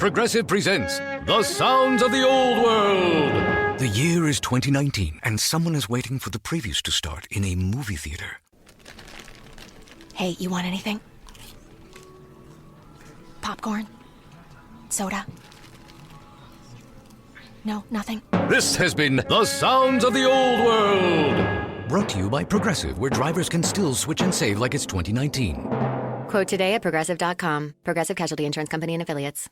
Progressive presents The Sounds of the Old World. The year is 2019, and someone is waiting for the previews to start in a movie theater. Hey, you want anything? Popcorn? Soda? No, nothing? This has been The Sounds of the Old World. Brought to you by Progressive, where drivers can still switch and save like it's 2019. Quote today at Progressive.com. Progressive Casualty Insurance Company and Affiliates.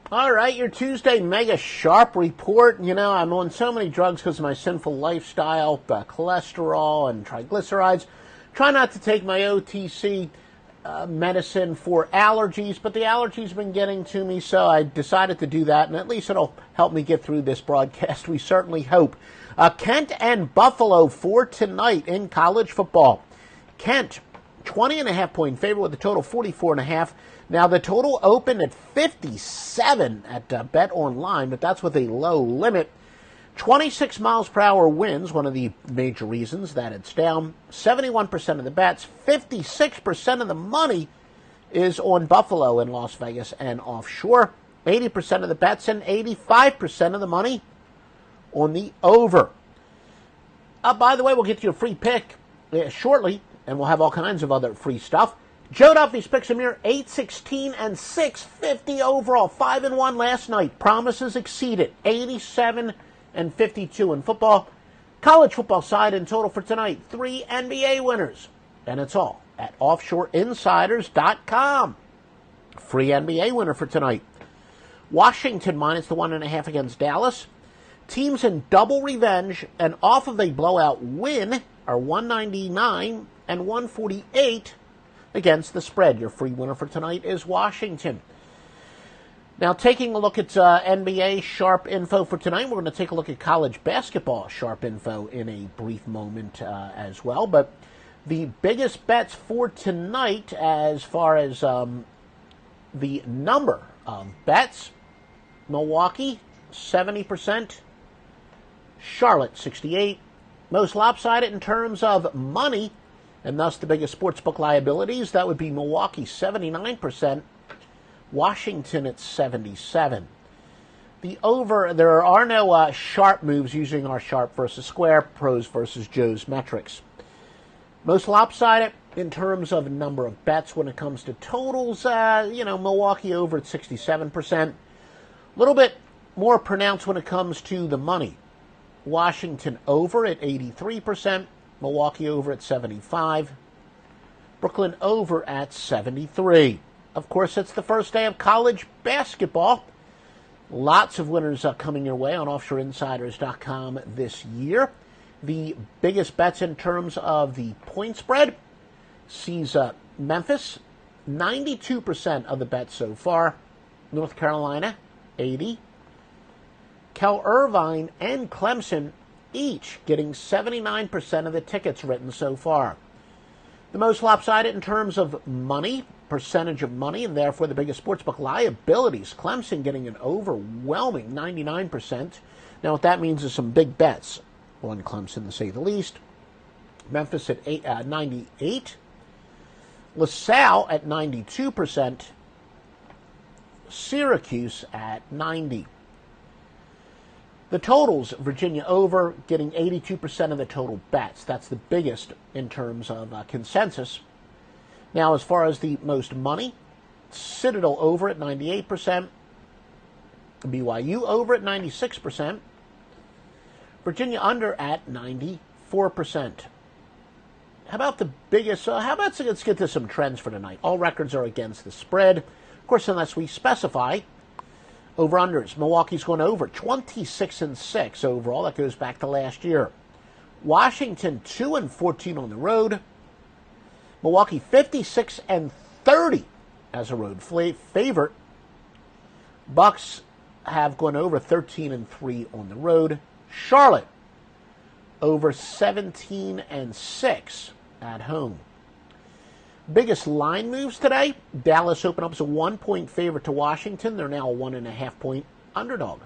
All right, your Tuesday Mega Sharp Report. You know, I'm on so many drugs because of my sinful lifestyle, cholesterol and triglycerides. Try not to take my OTC medicine for allergies, but the allergies have been getting to me, so I decided to do that, and at least it'll help me get through this broadcast. We certainly hope. Kent and Buffalo for tonight in college football. Kent, 20.5-point favorite with a total 44.5. Now, the total opened at 57 at Bet Online, but that's with a low limit. 26 miles per hour winds, one of the major reasons that it's down. 71% of the bets, 56% of the money is on Buffalo in Las Vegas and offshore. 80% of the bets and 85% of the money on the over. By the way, we'll get you a free pick shortly, and we'll have all kinds of other free stuff. Joe Duffy's picks a mere 8-16 and 650 overall. 5-1 last night. Promises exceeded. 87 and 52 in football. College football side in total for tonight. 3 NBA winners. And it's all at offshoreinsiders.com. Free NBA winner for tonight. Washington minus the 1.5 against Dallas. Teams in double revenge and off of a blowout win are 199 and 148 against the spread. Your free winner for tonight is Washington. Now, taking a look at NBA sharp info for tonight, we're going to take a look at college basketball sharp info in a brief moment as well. But the biggest bets for tonight as far as the number of bets, Milwaukee, 70%, Charlotte, 68%. Most lopsided in terms of money, and thus the biggest sportsbook liabilities, that would be Milwaukee, 79%, Washington at 77%. The over, there are no sharp moves using our sharp versus square, pros versus Joe's metrics. Most lopsided in terms of number of bets when it comes to totals, Milwaukee over at 67%. A little bit more pronounced when it comes to the money. Washington over at 83%. Milwaukee over at 75%. Brooklyn over at 73%. Of course, it's the first day of college basketball. Lots of winners coming your way on offshoreinsiders.com this year. The biggest bets in terms of the point spread sees Memphis, 92% of the bets so far. North Carolina, 80%. Cal Irvine and Clemson each getting 79% of the tickets written so far. The most lopsided in terms of money, percentage of money, and therefore the biggest sportsbook liabilities. Clemson getting an overwhelming 99%. Now what that means is some big bets on Clemson, to say the least. Memphis at 98%. LaSalle at 92%. Syracuse at 90%. The totals, Virginia over, getting 82% of the total bets. That's the biggest in terms of consensus. Now, as far as the most money, Citadel over at 98%. BYU over at 96%. Virginia under at 94%. How about the biggest, let's get to some trends for tonight. All records are against the spread. Of course, unless we specify. Over-unders. Milwaukee's going over 26-6 overall. That goes back to last year. Washington 2-14 on the road. Milwaukee 56-30 as a road favorite. Bucks have gone over 13-3 on the road. Charlotte over 17-6 at home. Biggest line moves today. Dallas opened up as a 1-point favorite to Washington. They're now a 1.5-point underdog.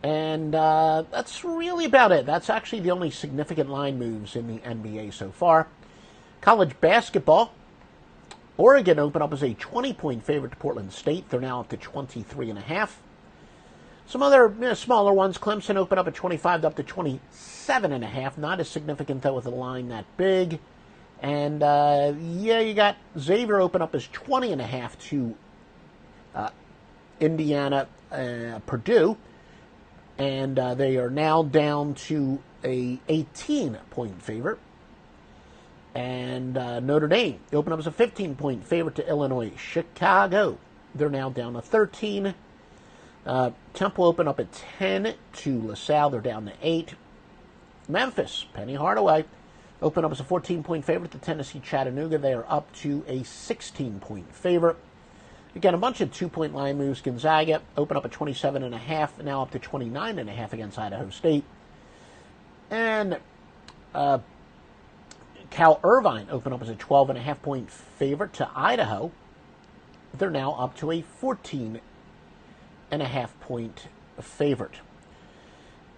And that's really about it. That's actually the only significant line moves in the NBA so far. College basketball. Oregon opened up as a 20-point favorite to Portland State. They're now up to 23.5. Some other smaller ones. Clemson opened up at 25 up to 27.5. Not as significant, though, with a line that big. And, you got Xavier open up as 20.5 to Indiana, Purdue. And they are now down to a 18-point favorite. And Notre Dame opened up as a 15-point favorite to Illinois. Chicago, they're now down to 13. Temple opened up at 10 to LaSalle. They're down to 8. Memphis, Penny Hardaway, opened up as a 14-point favorite to Tennessee Chattanooga. They are up to a 16-point favorite. Again, a bunch of 2-point line moves. Gonzaga opened up at 27.5, now up to 29.5 against Idaho State. And Cal Irvine opened up as a 12.5-point favorite to Idaho. They're now up to a 14.5-point favorite.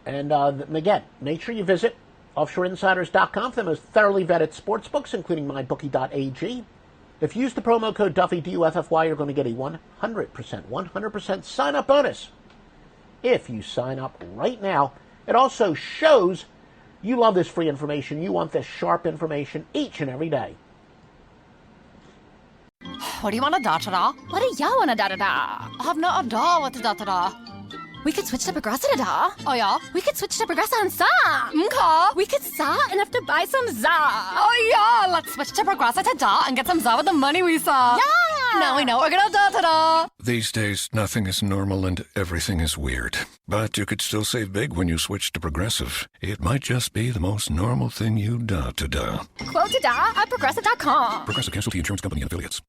And again, make sure you visit offshoreinsiders.com for the most thoroughly vetted sportsbooks, including mybookie.ag. If you use the promo code Duffy, DUFFY, you're going to get a 100% sign-up bonus if you sign up right now. It also shows you love this free information. You want this sharp information each and every day. What do you want to da-da-da? What do y'all want to da-da-da? I have no idea what to da-da-da. We could switch to Progressive da. Oh, yeah? We could switch to Progressive and sa. Okay. We could sa and have to buy some za. Oh, yeah. Let's switch to Progressive to da and get some za with the money we saw. Yeah. Now we know we're gonna da-da-da. These days, nothing is normal and everything is weird. But you could still save big when you switch to Progressive. It might just be the most normal thing you da-da-da. Quote to da at Progressive.com. Progressive Casualty Insurance Company and Affiliates.